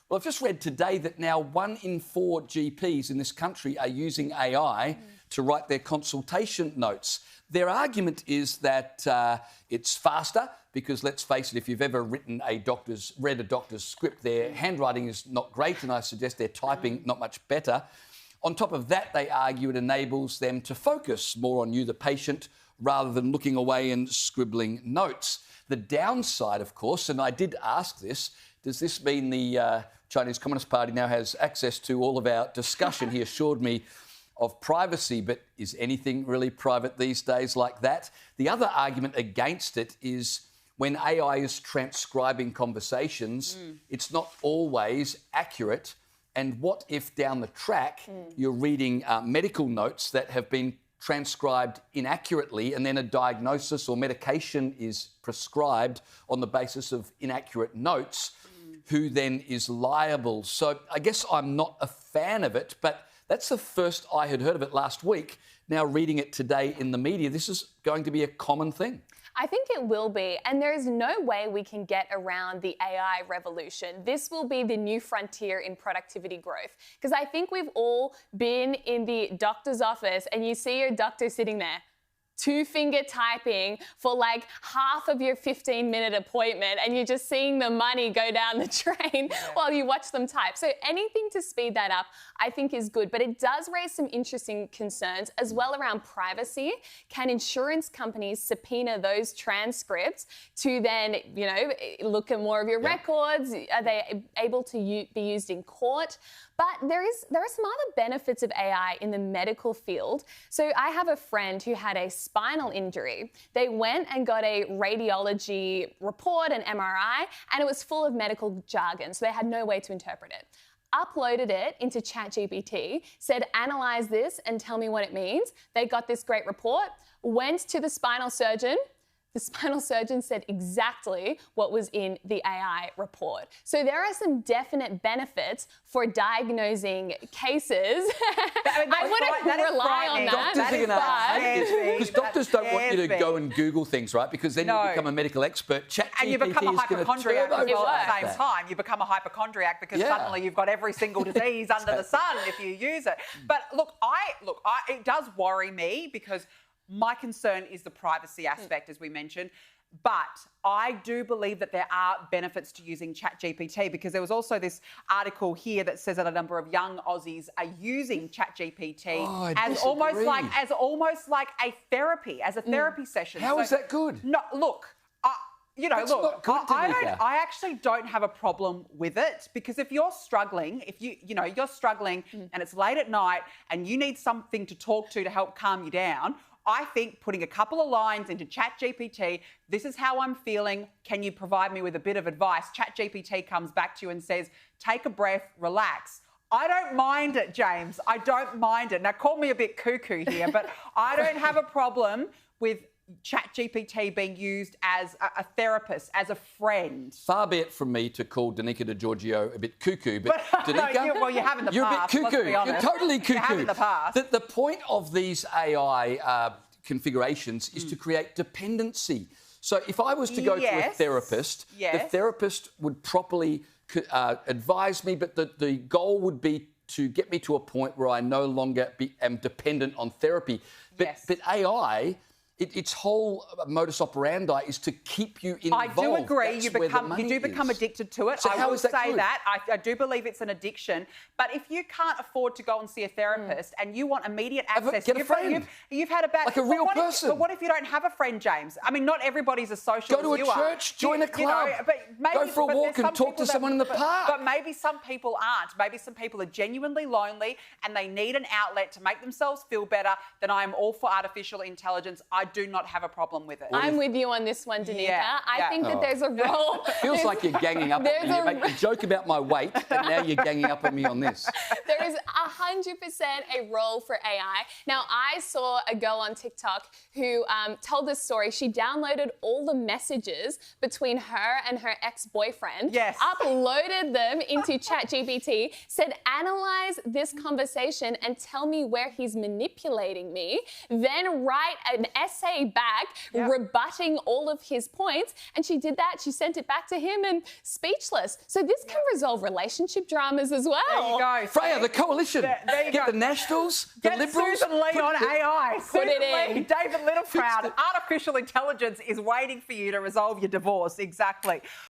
Well, I've just read today that now 1 in 4 GPs in this country are using AI to write their consultation notes. Their argument is that it's faster because, let's face it, if you've ever read a doctor's script, their handwriting is not great, and I suggest their typing not much better. On top of that, they argue it enables them to focus more on you, the patient, rather than looking away and scribbling notes. The downside, of course, and I did ask this, does this mean the Chinese Communist Party now has access to all of our discussion? He assured me of privacy, but is anything really private these days like that? The other argument against it is when AI is transcribing conversations, it's not always accurate. And what if down the track you're reading medical notes that have been transcribed inaccurately, and then a diagnosis or medication is prescribed on the basis of inaccurate notes? Who then is liable? So I guess I'm not a fan of it, but that's the first I had heard of it last week. Now reading it today in the media, this is going to be a common thing. I think it will be, and there is no way we can get around the AI revolution. This will be the new frontier in productivity growth, because I think we've all been in the doctor's office and you see your doctor sitting there, two-finger typing for like half of your 15-minute appointment, and you're just seeing the money go down the drain while you watch them type. So anything to speed that up, I think, is good. But it does raise some interesting concerns as well around privacy. Can insurance companies subpoena those transcripts to then, you know, look at more of your records? Are they able to be used in court? But there are some other benefits of AI in the medical field. So I have a friend who had a spinal injury. They went and got a radiology report, an MRI, and it was full of medical jargon, so they had no way to interpret it. Uploaded it into ChatGPT, said, analyse this and tell me what it means. They got this great report, went to the spinal surgeon. The spinal surgeon said exactly what was in the AI report. So there are some definite benefits for diagnosing cases. I wouldn't rely on that. Because doctors don't want you to go and Google things, right? Because then you become a medical expert. And you become a hypochondriac as well at the same time. You become a hypochondriac because suddenly you've got every single disease under the sun if you use it. But look, it does worry me because my concern is the privacy aspect, as we mentioned. But I do believe that there are benefits to using ChatGPT, because there was also this article here that says that a number of young Aussies are using ChatGPT as almost like a therapy, as a therapy session. How is that good? No, look. I actually don't have a problem with it, because if you're struggling, you're struggling and it's late at night and you need something to talk to help calm you down, I think putting a couple of lines into ChatGPT, this is how I'm feeling, can you provide me with a bit of advice? ChatGPT comes back to you and says, take a breath, relax. I don't mind it, James. I don't mind it. Now, call me a bit cuckoo here, but I don't have a problem with ChatGPT being used as a therapist, as a friend. Far be it from me to call Danica Di Giorgio a bit cuckoo, but Danica, you have in the past. You're a bit cuckoo. You're totally cuckoo. You have in the past. The point of these AI configurations is to create dependency. So if I was to go to a therapist, the therapist would properly advise me, but the goal would be to get me to a point where I no longer am dependent on therapy. But AI, its whole modus operandi is to keep you involved. I do agree. You do become addicted to it. So I will say that. I do believe it's an addiction. But if you can't afford to go and see a therapist and you want immediate access, get a friend. You've had a bad... Like a real person. But what if you don't have a friend, James? I mean, not everybody's as social as you are. Go to a church, join a club, go for a walk and talk to someone in the park. But maybe some people aren't. Maybe some people are genuinely lonely and they need an outlet to make themselves feel better. Then I am all for artificial intelligence. I do not have a problem with it. I'm with you on this one, Danica. I think that there's a role... Feels like you're ganging up on me. You make a joke about my weight, and now you're ganging up on me on this. There is 100% a role for AI. Now, I saw a girl on TikTok who told this story. She downloaded all the messages between her and her ex-boyfriend, uploaded them into ChatGPT, said, analyze this conversation and tell me where he's manipulating me, then write an essay essay back, rebutting all of his points. And she did that. She sent it back to him and speechless. So this can resolve relationship dramas as well. There you go. Freya, the coalition. There you Get go. the Nationals, Get the Liberals. Susan Lee on AI. Put it Susan Lee, in. David Littleproud. Artificial intelligence is waiting for you to resolve your divorce. Exactly.